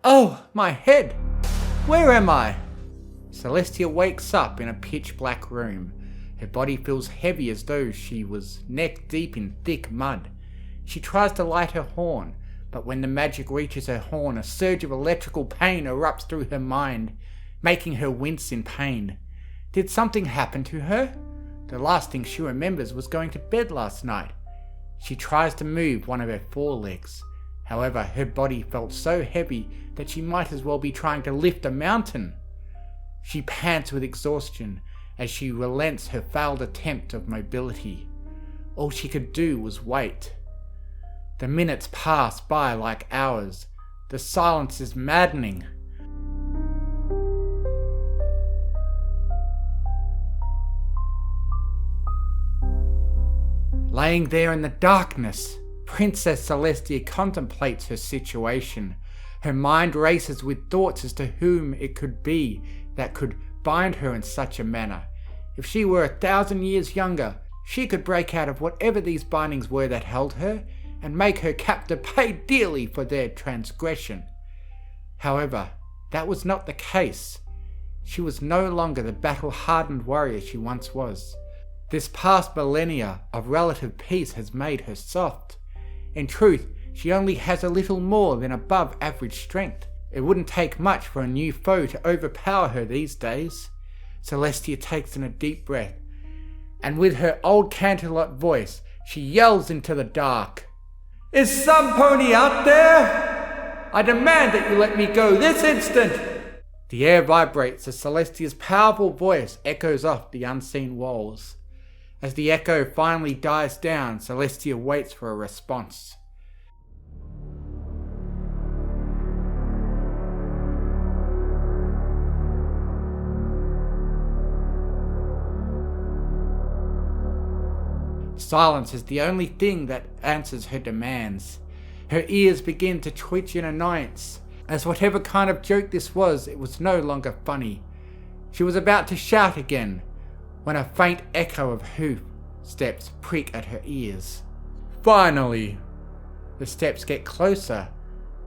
Oh, my head! Where am I? Celestia wakes up in a pitch black room. Her body feels heavy as though she was neck deep in thick mud. She tries to light her horn, but when the magic reaches her horn, a surge of electrical pain erupts through her mind, making her wince in pain. Did something happen to her? The last thing she remembers was going to bed last night. She tries to move one of her forelegs. However, her body felt so heavy that she might as well be trying to lift a mountain. She pants with exhaustion as she relents her failed attempt of mobility. All she could do was wait. The minutes pass by like hours. The silence is maddening. Laying there in the darkness, Princess Celestia contemplates her situation. Her mind races with thoughts as to whom it could be that could bind her in such a manner. If she were 1,000 years younger, she could break out of whatever these bindings were that held her, and make her captor pay dearly for their transgression. However, that was not the case. She was no longer the battle-hardened warrior she once was. This past millennia of relative peace has made her soft. In truth, she only has a little more than above average strength. It wouldn't take much for a new foe to overpower her these days. Celestia takes in a deep breath, and with her old Canterlot voice, she yells into the dark. "Is some pony out there? I demand that you let me go this instant!" The air vibrates as Celestia's powerful voice echoes off the unseen walls. As the echo finally dies down, Celestia waits for a response. Silence is the only thing that answers her demands. Her ears begin to twitch in annoyance. As whatever kind of joke this was, it was no longer funny. She was about to shout again, when a faint echo of hoof steps prick at her ears. Finally! The steps get closer,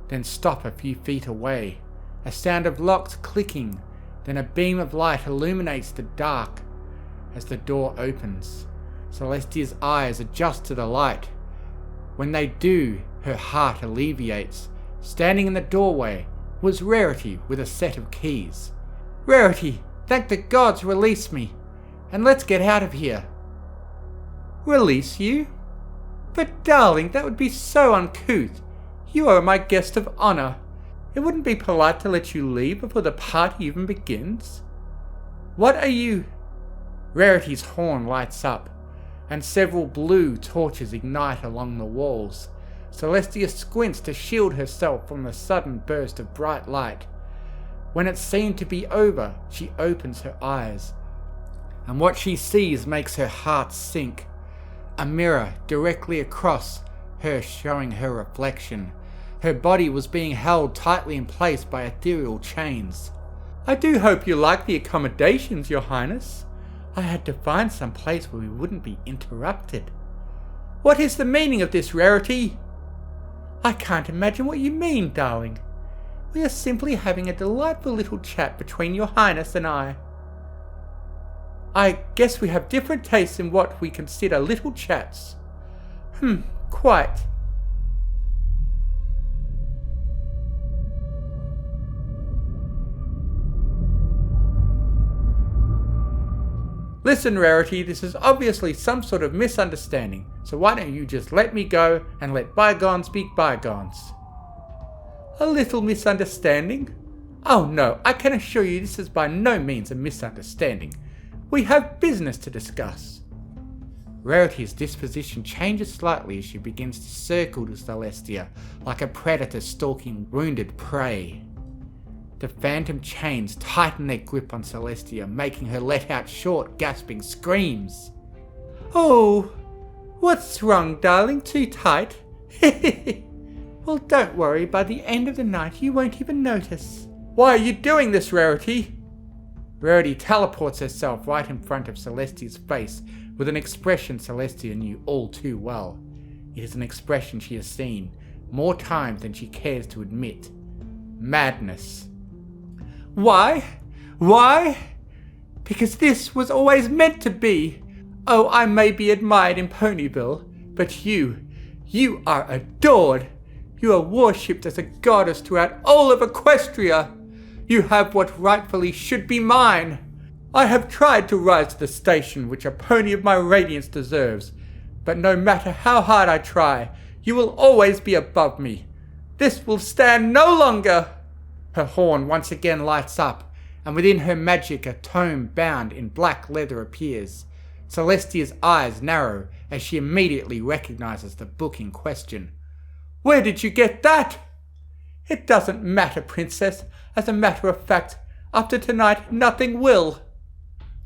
then stop a few feet away. A sound of locks clicking, then a beam of light illuminates the dark as the door opens. Celestia's eyes adjust to the light. When they do, her heart alleviates. Standing in the doorway was Rarity with a set of keys. "Rarity, thank the gods, release me, and let's get out of here." "Release you? But darling, that would be so uncouth. You are my guest of honor. It wouldn't be polite to let you leave before the party even begins." "What are you?" Rarity's horn lights up, and several blue torches ignite along the walls. Celestia squints to shield herself from the sudden burst of bright light. When it seemed to be over, she opens her eyes, and what she sees makes her heart sink. A mirror directly across her showing her reflection. Her body was being held tightly in place by ethereal chains. "I do hope you like the accommodations, Your Highness. I had to find some place where we wouldn't be interrupted." "What is the meaning of this, Rarity?" "I can't imagine what you mean, darling. We are simply having a delightful little chat between Your Highness and I." "I guess we have different tastes in what we consider little chats." Quite. "Listen, Rarity, this is obviously some sort of misunderstanding, so why don't you just let me go and let bygones be bygones?" "A little misunderstanding? Oh no, I can assure you this is by no means a misunderstanding. We have business to discuss." Rarity's disposition changes slightly as she begins to circle to Celestia like a predator stalking wounded prey. The phantom chains tighten their grip on Celestia, making her let out short, gasping screams. "Oh, what's wrong, darling? Too tight? Well, don't worry, by the end of the night you won't even notice." "Why are you doing this, Rarity?" Rarity teleports herself right in front of Celestia's face with an expression Celestia knew all too well. It is an expression she has seen more times than she cares to admit. madness. Why? Why? Because this was always meant to be. Oh, I may be admired in Ponyville, but you are adored. You are worshipped as a goddess throughout all of Equestria. You have what rightfully should be mine. I have tried to rise to the station which a pony of my radiance deserves, but no matter how hard I try, you will always be above me. This will stand no longer. Her horn once again lights up, and within her magic a tome bound in black leather appears. Celestia's eyes narrow as she immediately recognizes the book in question. Where did you get that? It doesn't matter, Princess. As a matter of fact, after tonight nothing will.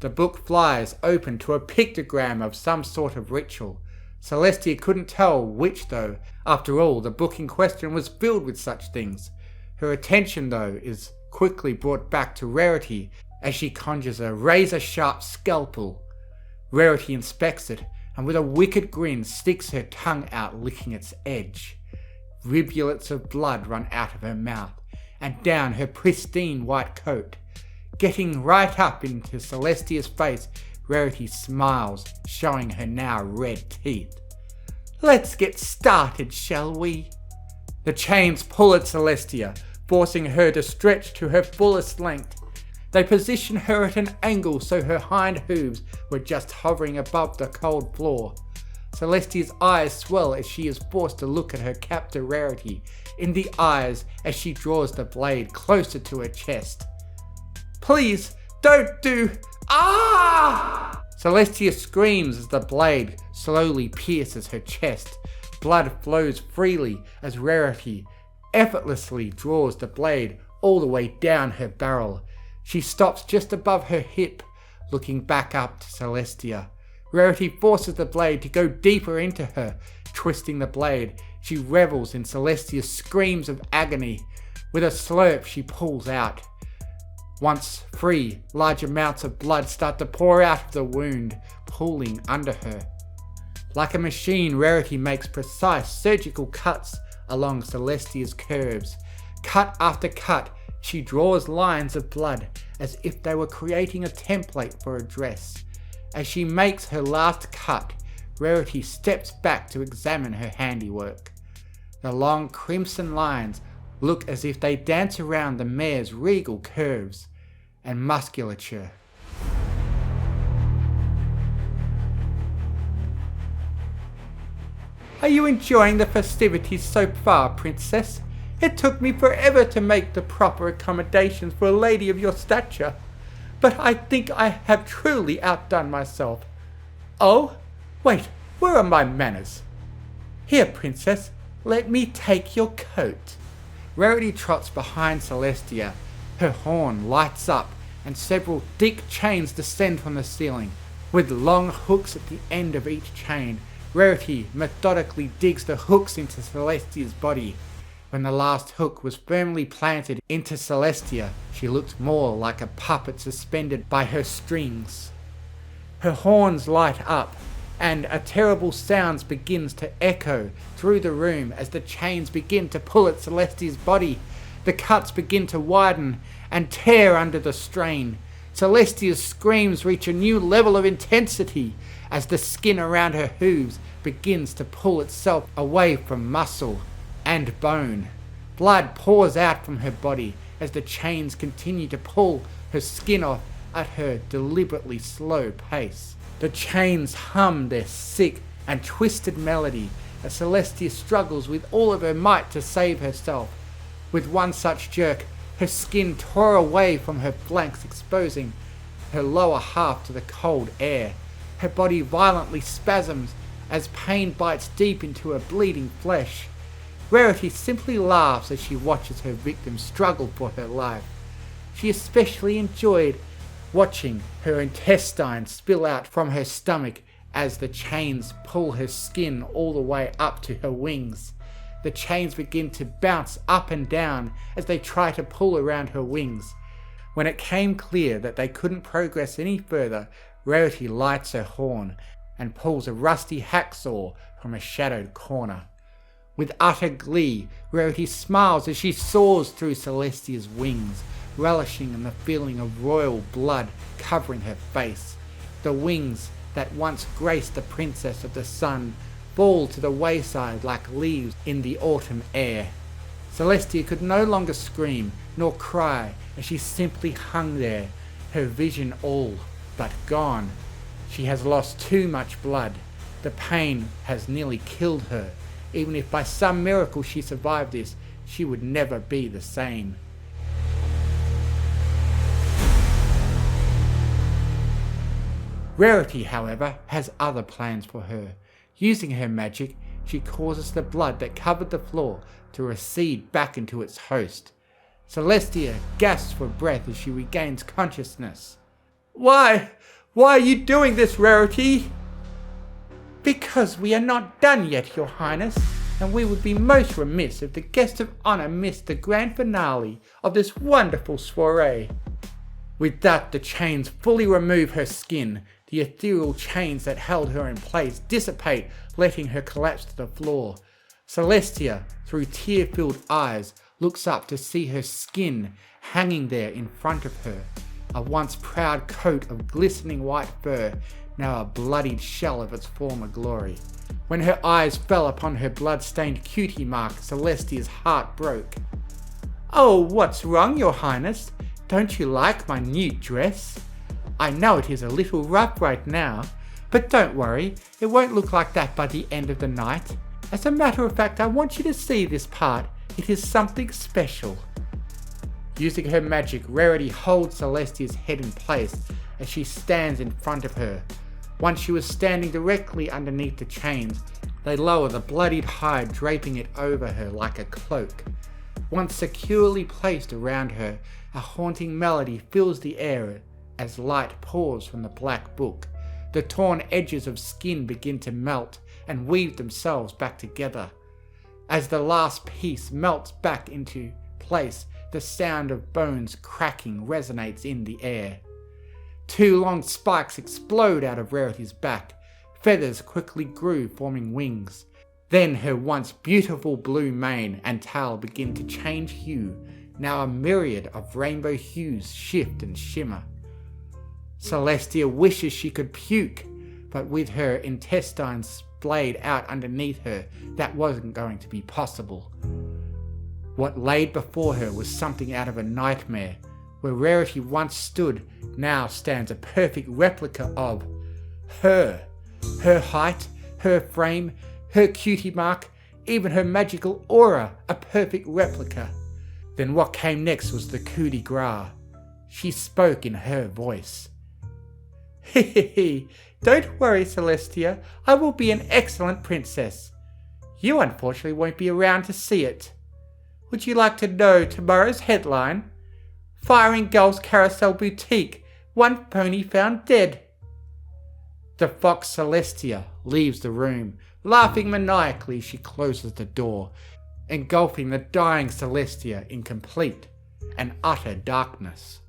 The book flies open to a pictogram of some sort of ritual. Celestia couldn't tell which though. After all, the book in question was filled with such things. Her attention though is quickly brought back to Rarity as she conjures a razor-sharp scalpel. Rarity inspects it and with a wicked grin sticks her tongue out licking its edge. Rivulets of blood run out of her mouth and down her pristine white coat. Getting right up into Celestia's face, Rarity smiles, showing her now red teeth. Let's get started, shall we? The chains pull at Celestia, forcing her to stretch to her fullest length. They position her at an angle so her hind hooves were just hovering above the cold floor. Celestia's eyes swell as she is forced to look at her captor Rarity in the eyes as she draws the blade closer to her chest. Please, don't do... Ah! Celestia screams as the blade slowly pierces her chest. Blood flows freely as Rarity effortlessly draws the blade all the way down her barrel. She stops just above her hip, looking back up to Celestia. Rarity forces the blade to go deeper into her. Twisting the blade, she revels in Celestia's screams of agony. With a slurp, she pulls out. Once free, large amounts of blood start to pour out of the wound, pooling under her. Like a machine, Rarity makes precise surgical cuts along Celestia's curves. Cut after cut, she draws lines of blood as if they were creating a template for a dress. As she makes her last cut, Rarity steps back to examine her handiwork. The long crimson lines look as if they dance around the mare's regal curves and musculature. Are you enjoying the festivities so far, Princess? It took me forever to make the proper accommodations for a lady of your stature, but I think I have truly outdone myself. Oh, wait, where are my manners? Here, Princess, let me take your coat. Rarity trots behind Celestia. Her horn lights up and several thick chains descend from the ceiling. With long hooks at the end of each chain, Rarity methodically digs the hooks into Celestia's body. When the last hook was firmly planted into Celestia, she looked more like a puppet suspended by her strings. Her horns light up, and a terrible sound begins to echo through the room as the chains begin to pull at Celestia's body. The cuts begin to widen and tear under the strain. Celestia's screams reach a new level of intensity as the skin around her hooves begins to pull itself away from muscle and bone. Blood pours out from her body as the chains continue to pull her skin off at her deliberately slow pace. The chains hum their sick and twisted melody as Celestia struggles with all of her might to save herself. With one such jerk, her skin tore away from her flanks, exposing her lower half to the cold air. Her body violently spasms as pain bites deep into her bleeding flesh. Rarity simply laughs as she watches her victim struggle for her life. She especially enjoyed watching her intestines spill out from her stomach as the chains pull her skin all the way up to her wings. The chains begin to bounce up and down as they try to pull around her wings. When it came clear that they couldn't progress any further, Rarity lights her horn and pulls a rusty hacksaw from a shadowed corner. With utter glee, Rarity smiles as she soars through Celestia's wings, relishing in the feeling of royal blood covering her face. The wings that once graced the princess of the sun fall to the wayside like leaves in the autumn air. Celestia could no longer scream nor cry as she simply hung there, her vision all but gone. She has lost too much blood. The pain has nearly killed her. Even if by some miracle she survived this, she would never be the same. Rarity, however, has other plans for her. Using her magic, she causes the blood that covered the floor to recede back into its host. Celestia gasps for breath as she regains consciousness. Why are you doing this, Rarity? Because we are not done yet, Your Highness, and we would be most remiss if the guest of honor missed the grand finale of this wonderful soiree. With that, the chains fully remove her skin. The ethereal chains that held her in place dissipate, letting her collapse to the floor. Celestia, through tear-filled eyes, looks up to see her skin hanging there in front of her. A once proud coat of glistening white fur, now a bloodied shell of its former glory. When her eyes fell upon her blood-stained cutie mark, Celestia's heart broke. Oh, what's wrong, Your Highness? Don't you like my new dress? I know it is a little rough right now, but don't worry, it won't look like that by the end of the night. As a matter of fact, I want you to see this part. It is something special. Using her magic, Rarity holds Celestia's head in place as she stands in front of her. Once she was standing directly underneath the chains, they lower the bloodied hide, draping it over her like a cloak. Once securely placed around her, a haunting melody fills the air as light pours from the black book. The torn edges of skin begin to melt and weave themselves back together. As the last piece melts back into place, the sound of bones cracking resonates in the air. Two long spikes explode out of Rarity's back. Feathers quickly grew, forming wings. Then her once beautiful blue mane and tail begin to change hue. Now a myriad of rainbow hues shift and shimmer. Celestia wishes she could puke, but with her intestines splayed out underneath her, that wasn't going to be possible. What laid before her was something out of a nightmare. Where Rarity once stood, now stands a perfect replica of her. Her height, her frame, her cutie mark, even her magical aura, a perfect replica. Then what came next was the coup de grace. She spoke in her voice. Hehehe, don't worry, Celestia, I will be an excellent princess. You unfortunately won't be around to see it. Would you like to know tomorrow's headline? Firing Girls Carousel Boutique, one pony found dead. The fox Celestia leaves the room, laughing maniacally. She closes the door, engulfing the dying Celestia in complete and utter darkness.